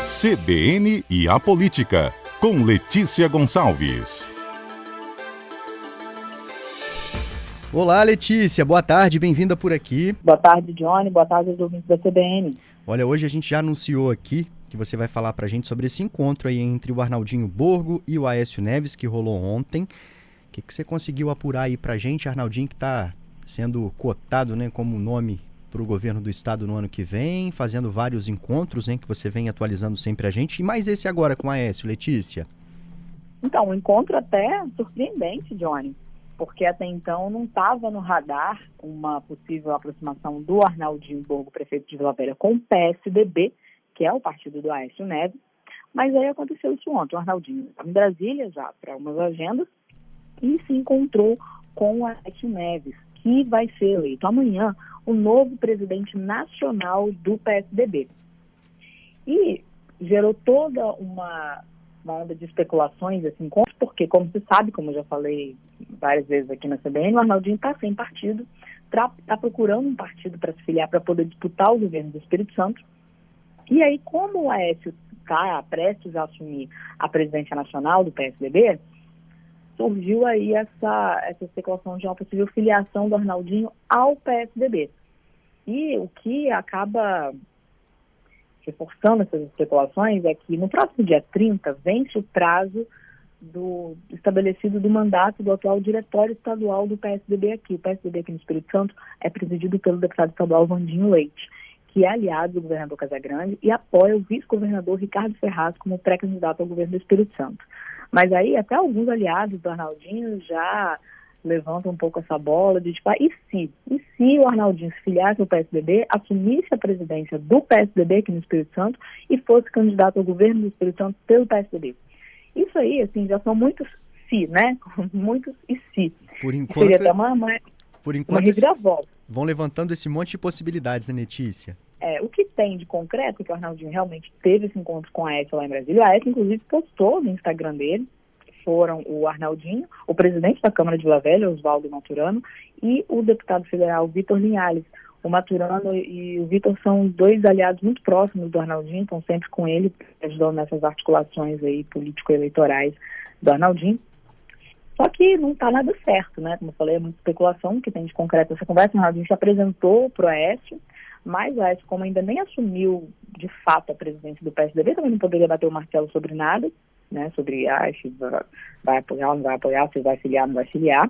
CBN e a Política, com Letícia Gonçalves. Olá, Letícia. Boa tarde, bem-vinda por aqui. Boa tarde, Johnny. Boa tarde aos ouvintes da CBN. Olha, hoje a gente já anunciou aqui que você vai falar pra gente sobre esse encontro aí entre o Arnaldinho Borgo e o Aécio Neves, que rolou ontem. O que você conseguiu apurar aí pra gente, Arnaldinho, que está sendo cotado, né, como nome para o governo do estado no ano que vem, fazendo vários encontros, né, que você vem atualizando sempre a gente. E mais esse agora com o Aécio, Letícia? Então, um encontro até surpreendente, Johnny, porque até então não estava no radar uma possível aproximação do Arnaldinho Borgo, prefeito de Vila Velha, com o PSDB, que é o partido do Aécio Neves. Mas aí aconteceu isso ontem. O Arnaldinho estava em Brasília já para umas agendas e se encontrou com o Aécio Neves, que vai ser eleito amanhã o novo presidente nacional do PSDB. E gerou toda uma onda de especulações esse encontro, porque, como se sabe, como eu já falei várias vezes aqui na CBN, o Arnaldinho está sem partido, está procurando um partido para se filiar para poder disputar o governo do Espírito Santo. E aí, como o Aécio está prestes a assumir a presidência nacional do PSDB, surgiu aí essa especulação de uma possível filiação do Arnaldinho ao PSDB. E o que acaba reforçando essas especulações é que no próximo dia 30 vence o prazo estabelecido do mandato do atual diretório estadual do PSDB aqui. O PSDB aqui no Espírito Santo é presidido pelo deputado estadual Vandinho Leite, que é aliado do governador Casagrande e apoia o vice-governador Ricardo Ferraz como pré-candidato ao governo do Espírito Santo. Mas aí até alguns aliados do Arnaldinho já levantam um pouco essa bola de tipo, e se o Arnaldinho se filiasse ao PSDB, assumisse a presidência do PSDB aqui no Espírito Santo e fosse candidato ao governo do Espírito Santo pelo PSDB? Isso aí, assim, já são muitos se, né? Muitos e se. Por enquanto, seria até uma reviravolta. Vão levantando esse monte de possibilidades, né, Letícia? O que tem de concreto é que o Arnaldinho realmente teve esse encontro com a Aécio lá em Brasília. A Aécio, inclusive, postou no Instagram dele, foram o Arnaldinho, o presidente da Câmara de Vila Velha, Oswaldo Maturano, e o deputado federal Vitor Linhares. O Maturano e o Vitor são dois aliados muito próximos do Arnaldinho, estão sempre com ele, ajudando nessas articulações aí político-eleitorais do Arnaldinho. Só que não está nada certo, né? Como eu falei, é muita especulação que tem de concreto essa conversa. O Arnaldinho se apresentou para o Aécio, mas o Aécio, como ainda nem assumiu de fato a presidência do PSDB, também não poderia bater o martelo sobre nada, né? Sobre se vai apoiar ou não vai apoiar, se vai filiar ou não vai filiar.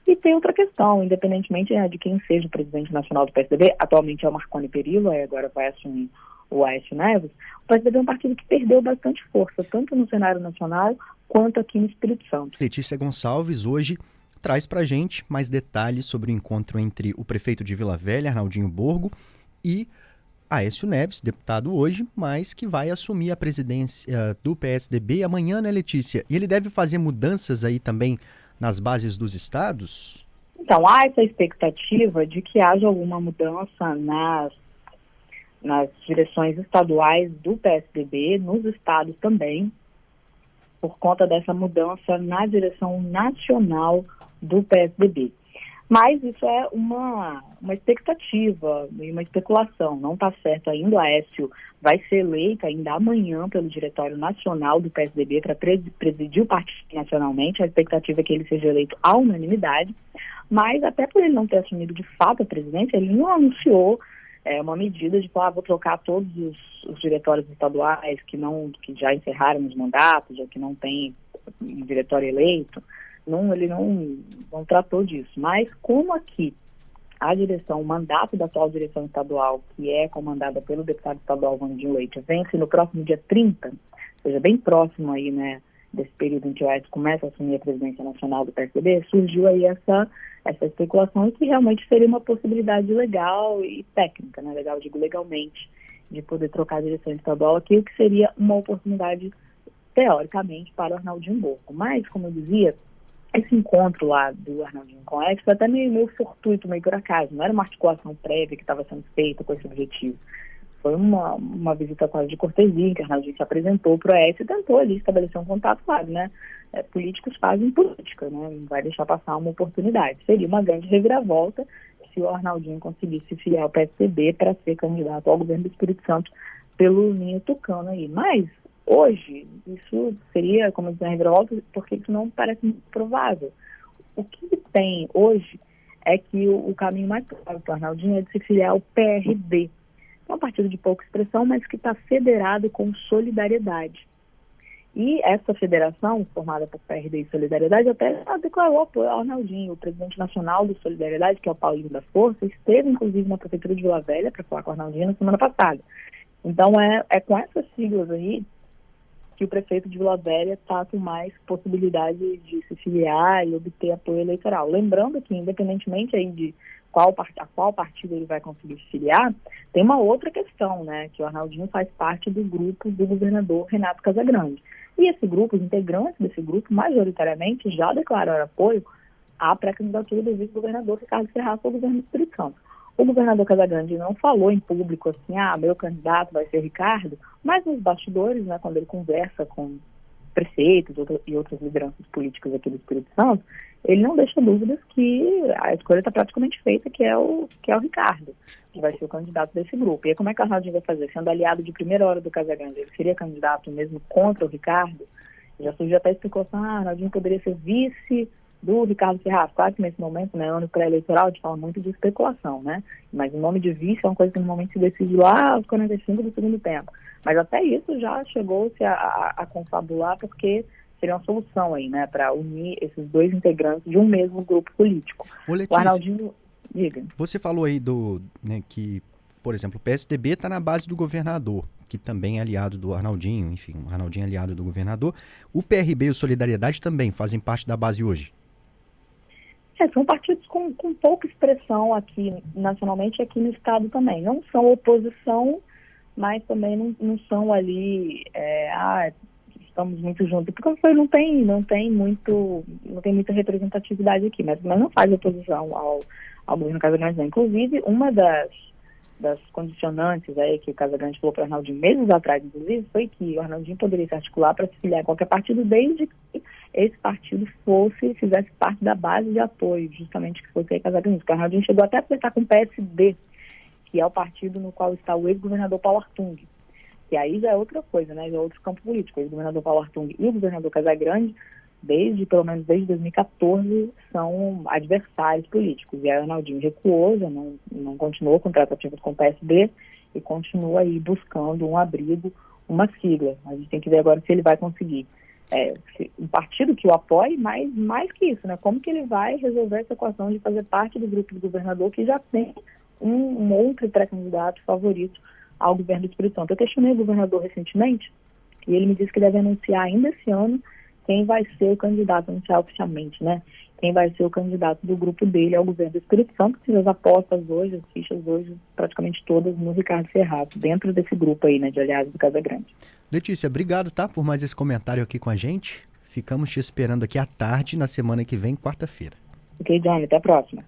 E tem outra questão, independentemente de quem seja o presidente nacional do PSDB, atualmente é o Marconi Perillo, agora vai assumir o Aécio Neves, o PSDB é um partido que perdeu bastante força, tanto no cenário nacional quanto aqui no Espírito Santo. Letícia Gonçalves hoje traz pra gente mais detalhes sobre o encontro entre o prefeito de Vila Velha, Arnaldinho Borgo, e Aécio Neves, deputado hoje, mas que vai assumir a presidência do PSDB amanhã, né, Letícia? E ele deve fazer mudanças aí também nas bases dos estados? Então, há essa expectativa de que haja alguma mudança nas direções estaduais do PSDB, nos estados também, por conta dessa mudança na direção nacional do PSDB. Mas isso é uma expectativa e uma especulação, não está certo ainda. O Aécio vai ser eleito ainda amanhã pelo Diretório Nacional do PSDB para presidir o partido nacionalmente. A expectativa é que ele seja eleito à unanimidade, mas até por ele não ter assumido de fato a presidência, ele não anunciou uma medida de vou trocar todos os diretórios estaduais que já encerraram os mandatos ou que não tem um diretório eleito. Ele não tratou disso. Mas como aqui o mandato da atual direção estadual, que é comandada pelo deputado estadual Vandinho Leite, vence no próximo dia 30, ou seja, bem próximo aí, né, desse período em que o Aécio começa a assumir a presidência nacional do PSDB, surgiu aí essa especulação que realmente seria uma possibilidade legal e técnica, né, legalmente, de poder trocar a direção estadual aqui, o que seria uma oportunidade, teoricamente, para o Arnaldinho Borgo. Mas, como eu dizia, esse encontro lá do Arnaldinho com o Aécio foi até meio fortuito, meio por acaso. Não era uma articulação prévia que estava sendo feita com esse objetivo. Foi uma visita quase de cortesia, em que o Arnaldinho se apresentou para o Aécio e tentou ali estabelecer um contato, claro, né? Políticos fazem política, né? Não vai deixar passar uma oportunidade. Seria uma grande reviravolta se o Arnaldinho conseguisse se filiar ao PSDB para ser candidato ao governo do Espírito Santo pelo ninho tucano aí. Mas, hoje, isso seria, como diz a reviravolta, porque isso não parece muito provável. O que tem hoje é que o caminho mais provável para o Arnaldinho é de se filiar ao PRB. É um partido de pouca expressão, mas que está federado com Solidariedade. E essa federação, formada por PRD e Solidariedade, até declarou apoio ao Arnaldinho. O presidente nacional do Solidariedade, que é o Paulinho da Força, esteve, inclusive, na prefeitura de Vila Velha para falar com o Arnaldinho na semana passada. Então, é com essas siglas aí que o prefeito de Vila Velha está com mais possibilidade de se filiar e obter apoio eleitoral. Lembrando que, independentemente aí de a qual partido ele vai conseguir se filiar, tem uma outra questão, né, que o Arnaldinho faz parte do grupo do governador Renato Casagrande. E esse grupo, os integrantes desse grupo, majoritariamente já declararam apoio à pré-candidatura do vice-governador Ricardo Serra ao governo do Espírito Santo. O governador Casagrande não falou em público assim, meu candidato vai ser Ricardo, mas nos bastidores, né, quando ele conversa com prefeitos e outras lideranças políticas aqui do Espírito Santo, ele não deixa dúvidas que a escolha está praticamente feita, que é o Ricardo, que vai ser o candidato desse grupo. E aí, como é que o Arnaldinho vai fazer? Sendo aliado de primeira hora do Casagrande, ele seria candidato mesmo contra o Ricardo? Já surgiu até a especulação, Arnaldinho poderia ser vice do Ricardo Serra. Claro que nesse momento, né, ano pré-eleitoral, a gente fala muito de especulação, né? Mas o nome de vice é uma coisa que normalmente se decide lá aos 45 do segundo tempo. Mas até isso já chegou-se a confabular, porque seria uma solução aí, né, para unir esses dois integrantes de um mesmo grupo político. Ô, Letícia, o Arnaldinho, diga. Você falou aí que, por exemplo, o PSDB está na base do governador, que também é aliado do Arnaldinho, enfim, o Arnaldinho é aliado do governador. O PRB e o Solidariedade também fazem parte da base hoje? São partidos com pouca expressão aqui nacionalmente e aqui no estado também. Não são oposição, mas também não são ali, estamos muito juntos, porque não tem muita representatividade aqui, mas não faz oposição ao governo Casagrande. Inclusive, uma das condicionantes aí que o Casagrande falou para o Arnaldinho meses atrás, inclusive, foi que o Arnaldinho poderia se articular para se filiar a qualquer partido, desde que esse partido fizesse parte da base de apoio, justamente que fosse aí Casagrande. O Arnaldinho chegou até a apertar com o PSD, que é o partido no qual está o ex-governador Paulo Artung. E aí já é outra coisa, né? Já é outro campo político. O ex-governador Paulo Artung e o governador Casagrande, pelo menos desde 2014, são adversários políticos. E aí o Arnaldinho recuou, já não continuou com tratativas com o PSD e continua aí buscando um abrigo, uma sigla. A gente tem que ver agora se ele vai conseguir um partido que o apoie, mas mais que isso, né? Como que ele vai resolver essa equação de fazer parte do grupo do governador que já tem um outro pré-candidato favorito ao governo do Espírito Santo. Eu questionei o governador recentemente e ele me disse que deve anunciar ainda esse ano quem vai ser o candidato, anunciar oficialmente, né? Quem vai ser o candidato do grupo dele ao governo do Espírito Santo, que as apostas hoje, as fichas hoje, praticamente todas no Ricardo Serra, dentro desse grupo aí, né, de aliados do Casagrande. Letícia, obrigado, tá, por mais esse comentário aqui com a gente. Ficamos te esperando aqui à tarde, na semana que vem, quarta-feira. Ok, Johnny, até a próxima.